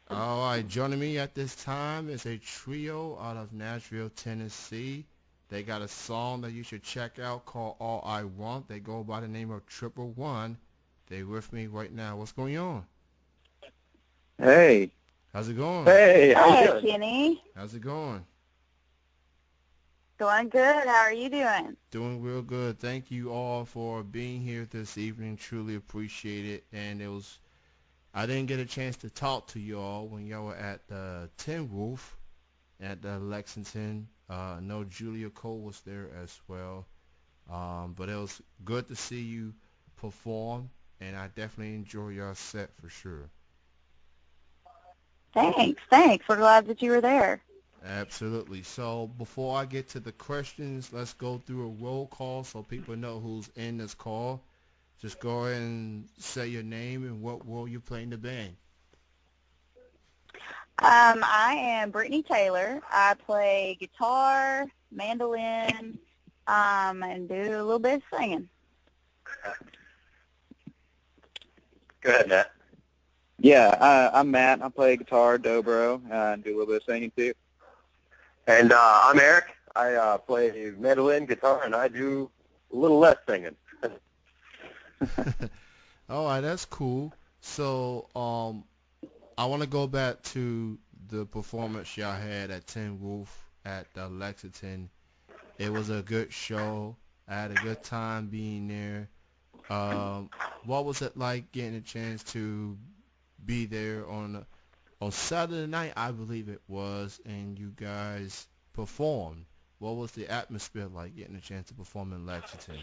All right, joining me at this time is a trio out of Nashville, Tennessee. They got a song that you should check out called All I Want. They go by the name of Triple One. They with me right now. What's going on? Hey. How's it going? Hey, how you Hey, doing? Kenny. How's it going? Going good. How are you doing? Doing real good. Thank you all for being here this evening. Truly appreciate it. And I didn't get a chance to talk to y'all when y'all were at the Tin Roof at Lexington. I know Julia Cole was there as well. But it was good to see you perform, and I definitely enjoy your set for sure. Thanks. We're glad that you were there. Absolutely. So before I get to the questions, let's go through a roll call so people know who's in this call. Just go ahead and say your name and what role you play in the band. I am Brittany Taylor. I play guitar, mandolin, and do a little bit of singing. Go ahead, Matt. Yeah, I'm Matt. I play guitar, dobro, and do a little bit of singing too. And I'm Eric. I play mandolin, guitar, and I do a little less singing. All right, that's cool. So, I want to go back to the performance y'all had at Tin Roof at Lexington. It was a good show. I had a good time being there. What was it like getting a chance to be there on Saturday night, I believe it was, and you guys performed? What was the atmosphere like getting a chance to perform in Lexington?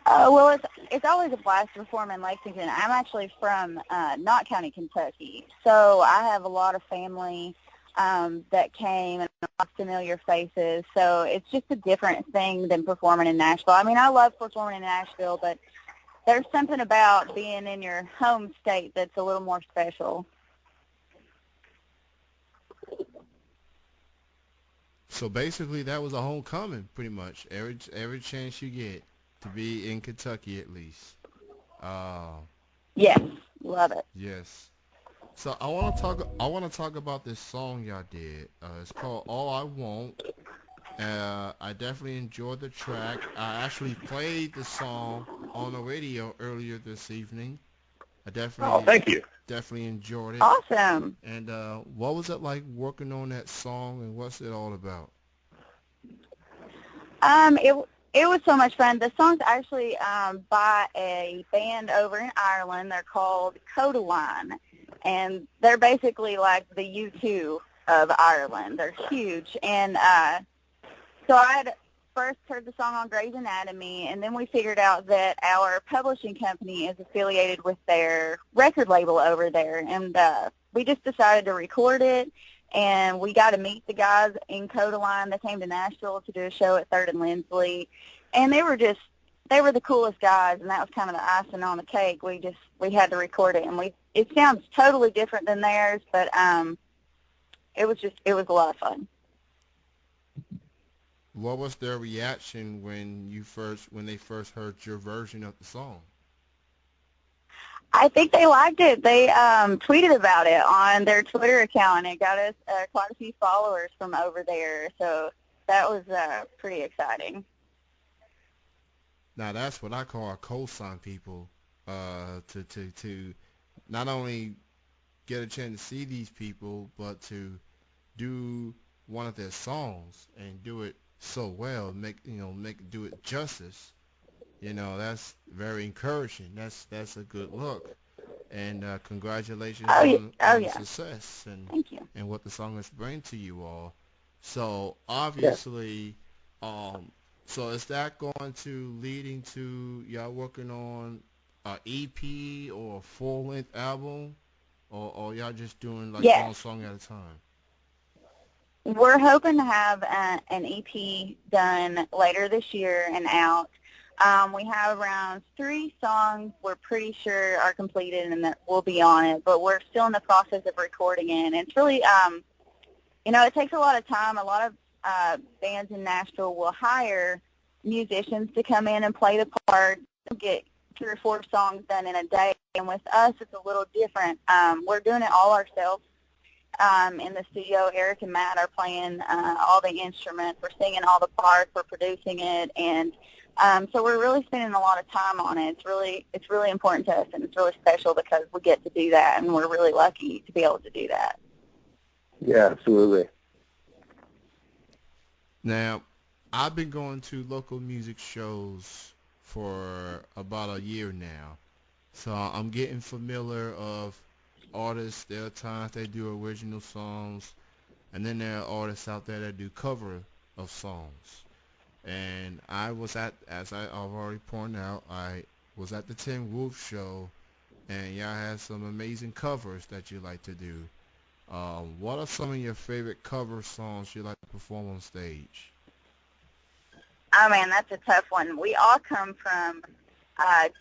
Well, it's always a blast to perform in Lexington. I'm actually from Knott County, Kentucky, so I have a lot of family that came and a lot of familiar faces. So it's just a different thing than performing in Nashville. I mean, I love performing in Nashville, but there's something about being in your home state that's a little more special. So basically, that was a homecoming, pretty much. Every chance you get to be in Kentucky, at least. Yes, love it. Yes. So I want to talk about this song y'all did. It's called All I Want. I definitely enjoyed the track. I actually played the song on the radio earlier this evening. I Thank you. definitely enjoyed it. Awesome. And what was it like working on that song, and what's it all about? It was so much fun. The song's actually by a band over in Ireland. They're called Codaline, and they're basically like the U2 of Ireland. They're huge. And so I had first heard the song on Grey's Anatomy, and then we figured out that our publishing company is affiliated with their record label over there, and we just decided to record it. And we got to meet the guys in Codaline. They came to Nashville to do a show at 3rd and Lindsley. And they were the coolest guys, and that was kind of the icing on the cake. We had to record it, and it sounds totally different than theirs, but it was a lot of fun. What was their reaction when they first heard your version of the song? I think they liked it. They tweeted about it on their Twitter account, and it got us quite a few followers from over there. So that was pretty exciting. Now that's what I call co-sign people. To not only get a chance to see these people, but to do one of their songs and do it so well, do it justice. That's very encouraging. That's a good look. And congratulations on the success Thank you. and what the song has bring to you all. So obviously, so is that going to leading to y'all working on an EP or a full-length album, or y'all just doing like Yes. one song at a time? We're hoping to have an EP done later this year and out. We have around 3 songs we're pretty sure are completed and that we'll be on it, but we're still in the process of recording it. And it's really, it takes a lot of time. A lot of bands in Nashville will hire musicians to come in and play the part. 3 or 4 songs done in a day. And with us, it's a little different. We're doing it all ourselves. In the studio, Eric and Matt are playing all the instruments. We're singing all the parts. We're producing it, and so we're really spending a lot of time on it. It's really important to us, and it's really special because we get to do that, and we're really lucky to be able to do that. Yeah, absolutely. Now, I've been going to local music shows for about a year now, so I'm getting familiar of artists. There are times they do original songs, and then there are artists out there that do cover of songs. And I was at, as I've already pointed out, I was at the Tin Wolf show, and y'all had some amazing covers that you like to do. What are some of your favorite cover songs you like to perform on stage? Oh, man, that's a tough one. We all come from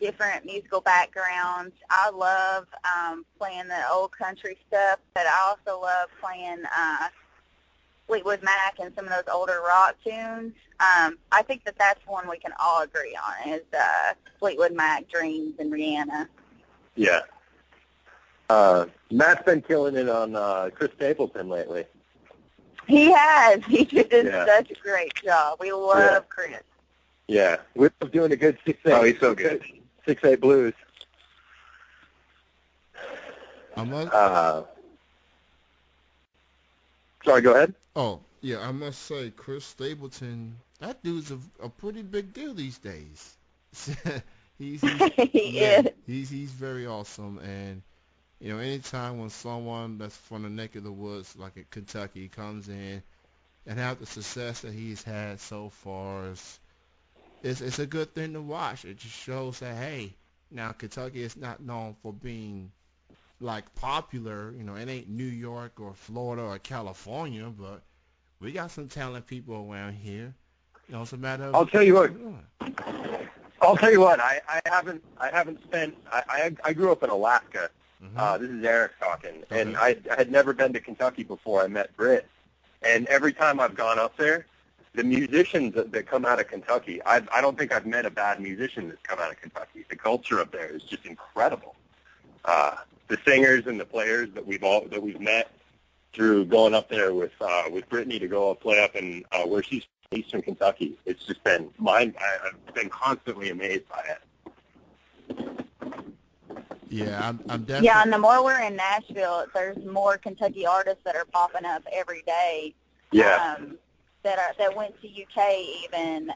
different musical backgrounds. I love playing the old country stuff, but I also love playing Fleetwood Mac and some of those older rock tunes. I think that that's one we can all agree on is Fleetwood Mac, Dreams, and Rihanna. Yeah. Matt's been killing it on Chris Stapleton lately. He has. He did Yeah. such a great job. We love Chris. Yeah. We're doing a good 6-8. Oh, he's so good. 6-8 blues. I must, Sorry, go ahead. oh, yeah, I must say, Chris Stapleton, that dude's a pretty big deal these days. he's He yeah, is. he's very awesome, and you know, anytime when someone that's from the neck of the woods, like in Kentucky, comes in and have the success that he's had so far, it's a good thing to watch. It just shows that, hey, now Kentucky is not known for being like popular. You know, it ain't New York or Florida or California, but we got some talented people around here. You know, it's a matter of. I'll tell you what. Yeah. I haven't spent. I grew up in Alaska. This is Eric talking, and I had never been to Kentucky before I met Britt. And every time I've gone up there, the musicians that come out of Kentucky, I don't think I've met a bad musician that's come out of Kentucky. The culture up there is just incredible. The singers and the players that we've met through going up there with Brittany to go play up in where she's from, Eastern Kentucky. It's just been I've been constantly amazed by it. Yeah, I'm definitely. Yeah, and the more we're in Nashville, there's more Kentucky artists that are popping up every day. Yeah. That went to UK even,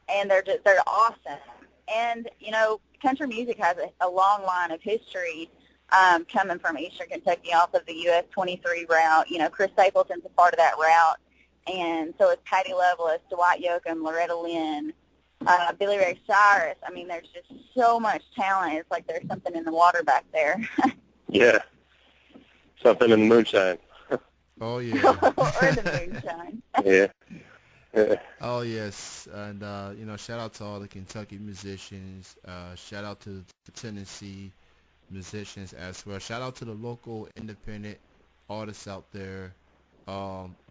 and they're awesome. And you know, country music has a long line of history coming from Eastern Kentucky off of the US 23 route. You know, Chris Stapleton's a part of that route, and so is Patti Loveless, Dwight Yoakam, Loretta Lynn. Billy Ray Cyrus. I mean, there's just so much talent. It's like there's something in the water back there. Yeah. Something in the moonshine. Oh yeah. Or the moonshine. Yeah. Oh yes, and you know, shout out to all the Kentucky musicians. Shout out to the Tennessee musicians as well. Shout out to the local independent artists out there.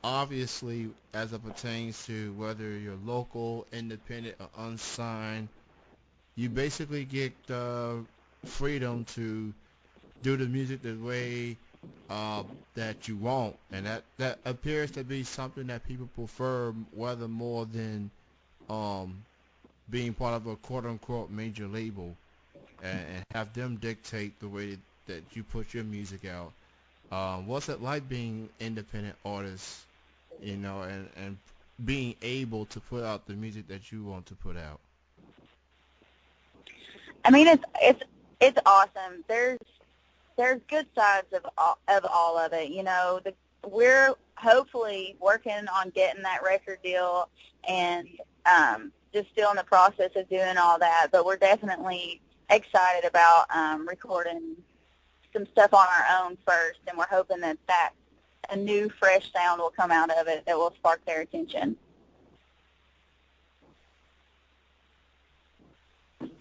Obviously, as it pertains to whether you're local, independent, or unsigned, you basically get freedom to do the music the way that you want, and that appears to be something that people prefer, whether more than being part of a quote-unquote major label, and have them dictate the way that you put your music out. What's it like being independent artists, you know, and being able to put out the music that you want to put out? I mean, it's awesome. There's good sides of all of it. You know, we're hopefully working on getting that record deal, and just still in the process of doing all that. But we're definitely excited about recording some stuff on our own first, and we're hoping that a new, fresh sound will come out of it that will spark their attention.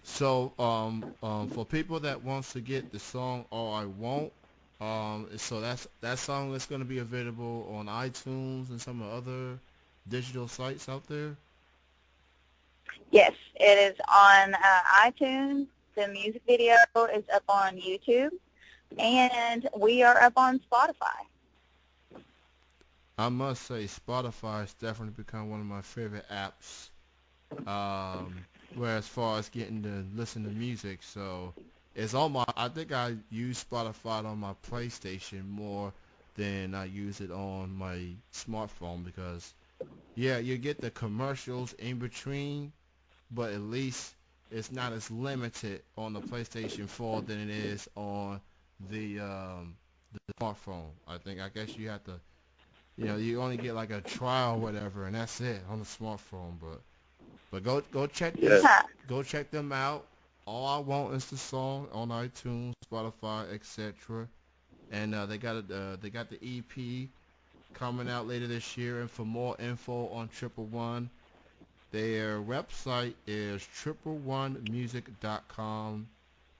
So, for people that wants to get the song "All I Want," so that song is going to be available on iTunes and some of the other digital sites out there. Yes, it is on iTunes. The music video is up on YouTube, and we are up on Spotify. I must say, Spotify has definitely become one of my favorite apps. Where as far as getting to listen to music, so it's on my. I think I use Spotify on my PlayStation more than I use it on my smartphone because, yeah, you get the commercials in between, but at least it's not as limited on the PlayStation 4 than it is on the smartphone. I guess you have to, you only get like a trial or whatever, and that's it on the smartphone. But go check Yeah. go check them out. All I Want is the song on iTunes, Spotify, etc. And they got the EP coming out later this year. And for more info on Triple One, their website is tripleonemusic.com,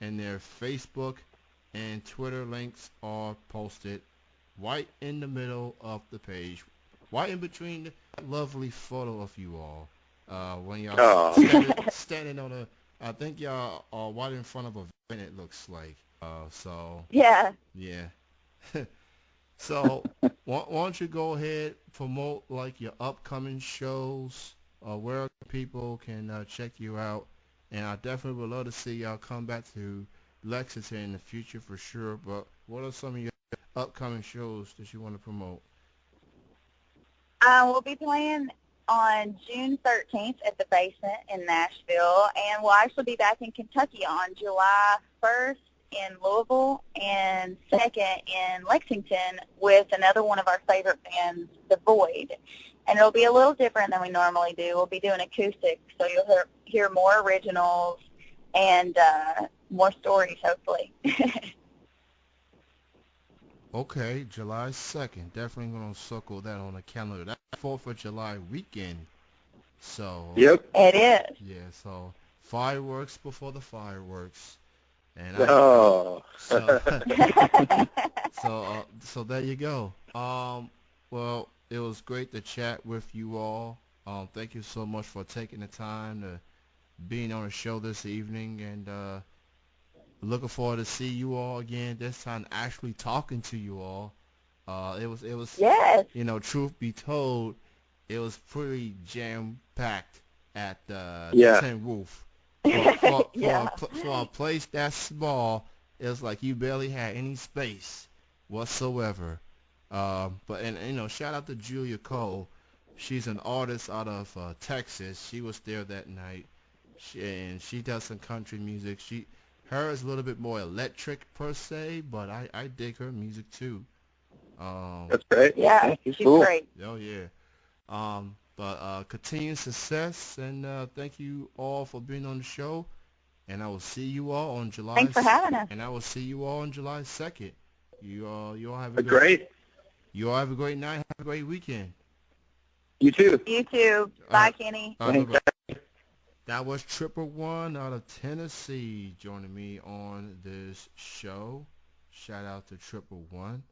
and their Facebook and Twitter links are posted right in the middle of the page, right in between the lovely photo of you all. When y'all standing on I think y'all are right in front of a van, it looks like. So Yeah. yeah. So why don't you go ahead, promote like your upcoming shows, where people can check you out, and I definitely would love to see y'all come back to Lexington in the future for sure. But what are some of your upcoming shows that you want to promote? We'll be playing on June 13th at the Basement in Nashville, and we'll actually be back in Kentucky on July 1st in Louisville and 2nd in Lexington with another one of our favorite bands, The Void. And it'll be a little different than we normally do. We'll be doing acoustic, so you'll hear more originals and more stories, hopefully. Okay, July 2nd. Definitely going to circle that on the calendar. That's 4th of July weekend. So, Yep. It is. yeah, so fireworks before the fireworks. And Oh. so, so there you go. Well, it was great to chat with you all. Thank you so much for taking the time to being on the show this evening, and looking forward to see you all again. This time, actually talking to you all. It was. Yes. Truth be told, it was pretty jam packed at Yeah. Tin Roof. For Yeah. a place that small, it was like you barely had any space whatsoever. But shout out to Julia Cole. She's an artist out of Texas. She was there that night, and she does some country music. Her is a little bit more electric per se, but I dig her music too. That's great. Yeah, she's she's cool. great. Oh yeah. But continued success, and thank you all for being on the show. And I will see you all on July. Thanks for having us. And I will see you all on July 2nd. You all have a Great. You all have a great night. Have a great weekend. You too. You too. Bye, Kenny. Bye-bye. That was Triple One out of Tennessee joining me on this show. Shout out to Triple One.